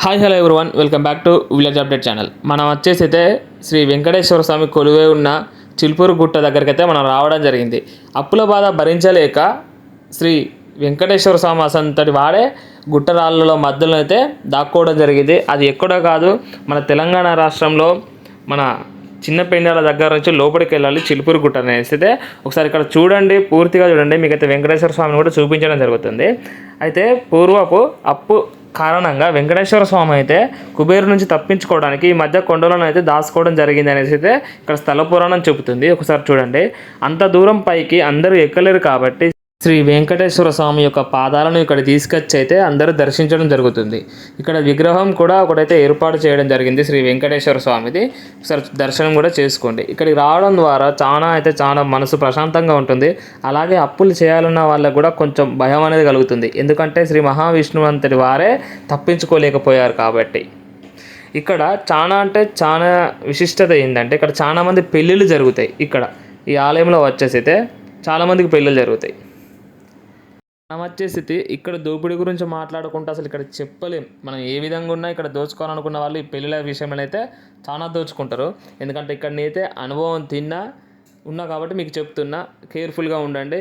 Hi hello everyone, welcome back to village update channel. మనం వచ్చేసి అయితే శ్రీ వెంకటేశ్వర స్వామి కొలువై ఉన్న చిలుపూరు గుట్ట దగ్గరికి అయితే మనం రావడం జరిగింది. అప్పుల బాధ భరించలేక శ్రీ వెంకటేశ్వర స్వామి అసంతటి వాడే గుట్టరాళ్ళలో మధ్యలో అయితే దాక్కోవడం జరిగింది. అది ఎక్కడో కాదు, మన తెలంగాణ రాష్ట్రంలో మన చిన్న పెండాల దగ్గర నుంచి లోపలికి వెళ్ళాలి చిలుపూరు గుట్ట అనేసి అయితే ఒకసారి ఇక్కడ చూడండి, పూర్తిగా చూడండి. మీకైతే వెంకటేశ్వర స్వామిని కూడా చూపించడం జరుగుతుంది. అయితే పూర్వపు అప్పు కారణంగా వెంకటేశ్వర స్వామి అయితే కుబేరు నుంచి తప్పించుకోవడానికి ఈ మధ్య కొండలను అయితే దాచుకోవడం జరిగింది అనేసి అయితే ఇక్కడ స్థల పురాణం చెబుతుంది. ఒకసారి చూడండి, అంత దూరం పైకి అందరూ ఎక్కలేరు కాబట్టి శ్రీ వెంకటేశ్వర స్వామి యొక్క పాదాలను ఇక్కడ తీసుకొచ్చి అయితే అందరూ దర్శించడం జరుగుతుంది. ఇక్కడ విగ్రహం కూడా ఒకటైతే ఏర్పాటు చేయడం జరిగింది శ్రీ వెంకటేశ్వర స్వామిది. ఒకసారి దర్శనం కూడా చేసుకోండి. ఇక్కడికి రావడం ద్వారా చాలా మనసు ప్రశాంతంగా ఉంటుంది. అలాగే అప్పులు చేయాలన్న వాళ్ళకు కూడా కొంచెం భయం అనేది కలుగుతుంది. ఎందుకంటే శ్రీ మహావిష్ణువు అంతటి వారే తప్పించుకోలేకపోయారు కాబట్టి. ఇక్కడ చాలా విశిష్టత ఏంటంటే ఇక్కడ చాలామంది పెళ్ళిళ్ళు జరుగుతాయి. ఇక్కడ ఈ ఆలయంలో వచ్చేసి అయితే చాలామందికి పెళ్ళిళ్ళు జరుగుతాయి. మనం వచ్చేసి ఇక్కడ దోపిడీ గురించి మాట్లాడుకుంటే అసలు ఇక్కడ చెప్పలేం. మనం ఏ విధంగా ఉన్నా ఇక్కడ దోచుకోవాలనుకున్న వాళ్ళు ఈ పెళ్ళిళ్ళ విషయంలో అయితే చాలా దోచుకుంటారు. ఎందుకంటే ఇక్కడ నేనైతే అనుభవం ఉన్నా కాబట్టి మీకు చెప్తున్నా, కేర్ఫుల్గా ఉండండి.